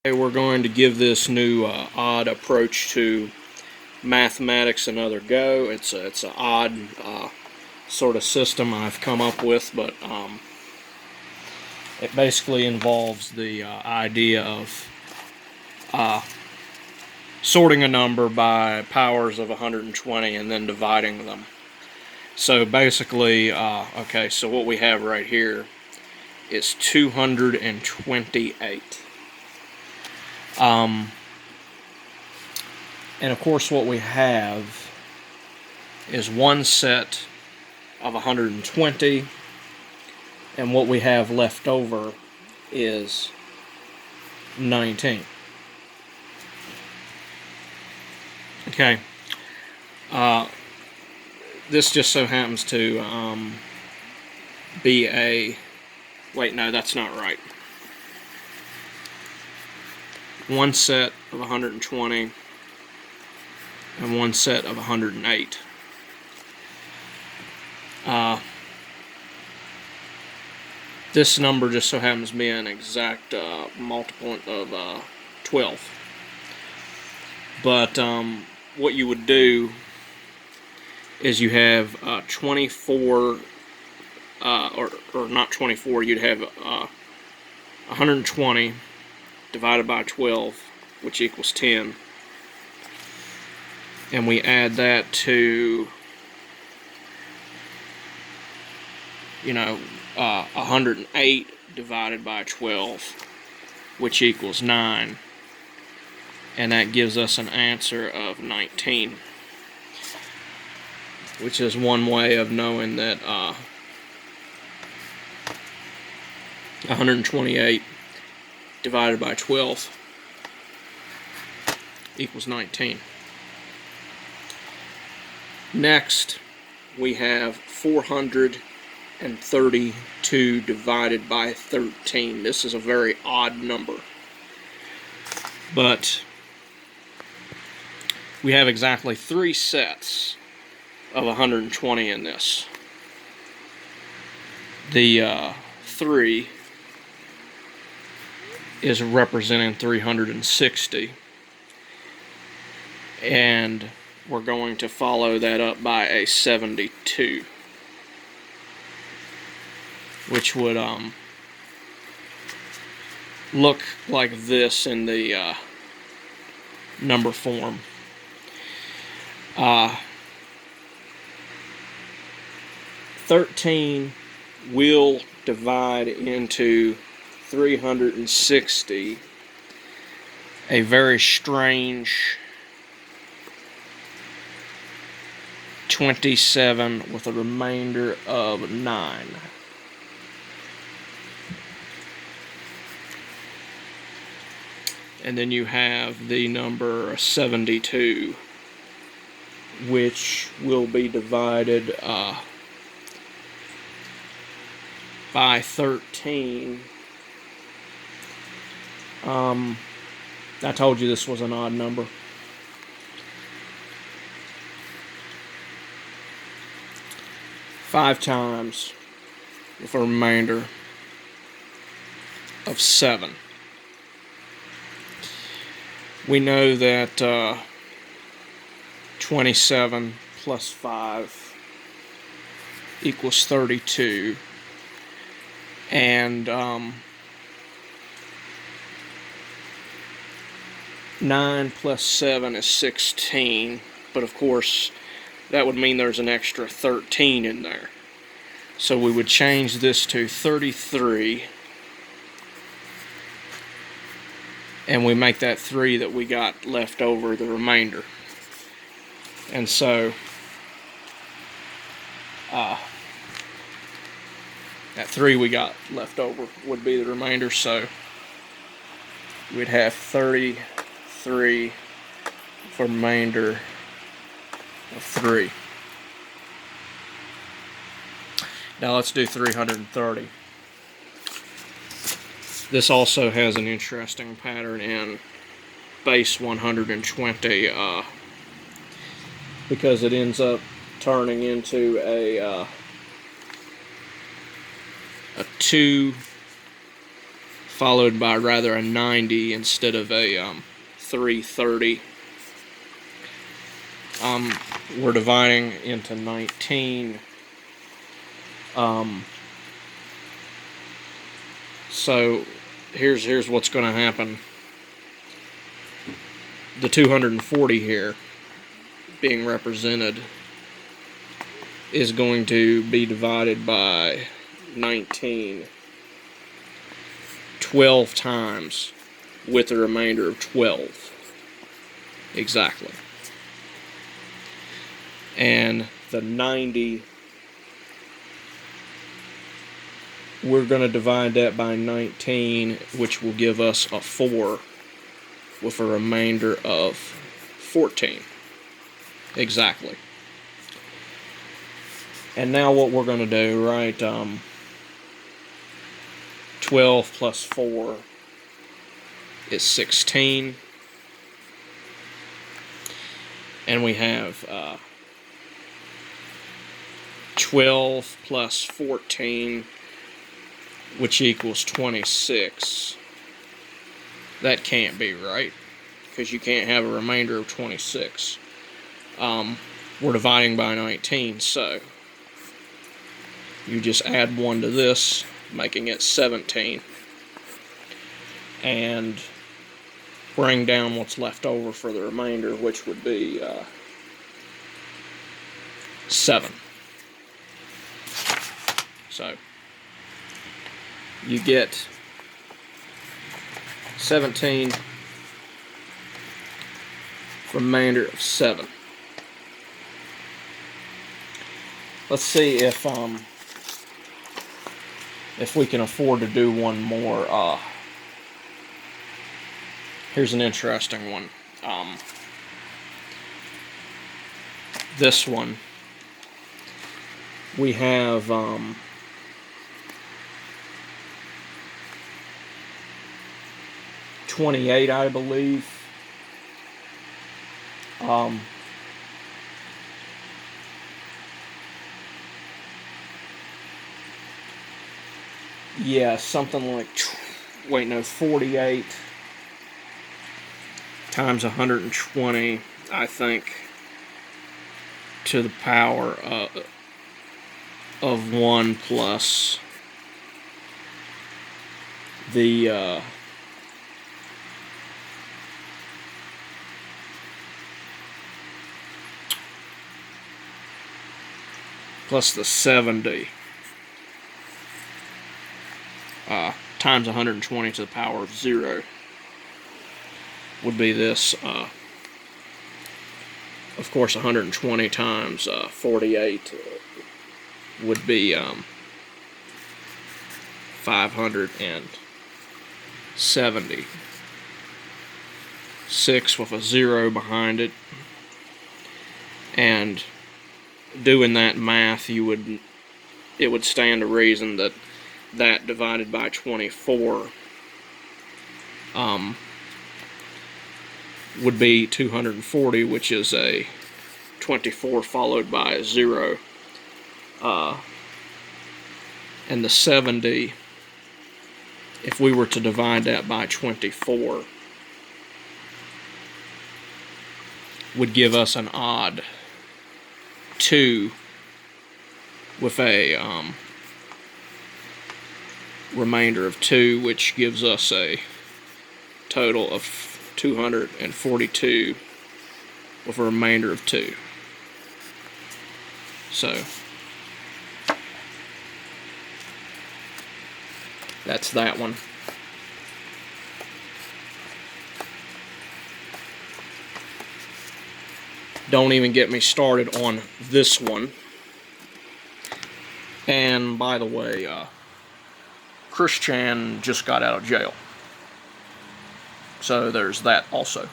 We're going to give this new odd approach to mathematics another go. It's an odd sort of system I've come up with, but it basically involves the idea of sorting a number by powers of 120 and then dividing them. So basically, okay, so what we have right here is 228. And of course what we have is one set of 120, and what we have left over is 19. Okay. This just so happens to be a... Wait, no, that's not right. One set of 120 and one set of 108. This number just so happens to be an exact multiple of 12. But what you would do is you have 24, or not 24, you'd have 120 divided by 12, which equals 10. And we add that to, 108 divided by 12, which equals 9. And that gives us an answer of 19. Which is one way of knowing that 128 divided by 12 equals 19. Next, we have 432 divided by 13. This is a very odd number, but we have exactly 3 sets of 120 in this. The 3 is representing 360, and we're going to follow that up by a 72, which would look like this in the number form. 13 will divide into 360, a very strange 27 with a remainder of 9. And then you have the number 72, which will be divided by 13. I told you this was an odd number. Five times with a remainder of 7. We know that 27 plus 5 equals 32. And 9 plus 7 is 16, but of course that would mean there's an extra 13 in there. So we would change this to 33, and we make that 3 that we got left over the remainder. And so that 3 we got left over would be the remainder, so we'd have 33 for remainder of 3. Now let's do 330. This also has an interesting pattern in base 120, because it ends up turning into a 2 followed by rather a 90 instead of a 330. We're dividing into 19. So here's what's going to happen. The 240 here being represented is going to be divided by 19 12 times with a remainder of 12 exactly. And the 90, we're going to divide that by 19, which will give us a 4 with a remainder of 14 exactly. And now what we're going to do, right, 12 plus 4 is 16. And we have 12 plus 14, which equals 26. That can't be right, because you can't have a remainder of 26. We're dividing by 19, so you just add 1 to this, making it 17. And bring down what's left over for the remainder, which would be 7. So you get 17, remainder of 7. Let's see if we can afford to do one more. Here's an interesting one. This one, we have 28, I believe. Yeah, something like, wait, no, 48 times 120, I think, to the power of 1 plus the plus the 70 times 120 to the power of 0 would be this. Of course, 120 times 48 would be 570. 6 with a 0 behind it. And doing that math, it would stand to reason that divided by 24 would be 240, which is a 24 followed by a 0. And the 70, if we were to divide that by 24, would give us an odd 2 with a remainder of 2, which gives us a total of 242 with a remainder of 2. So that's that one. Don't even get me started on this one. And by the way, Chris Chan just got out of jail. So there's that also.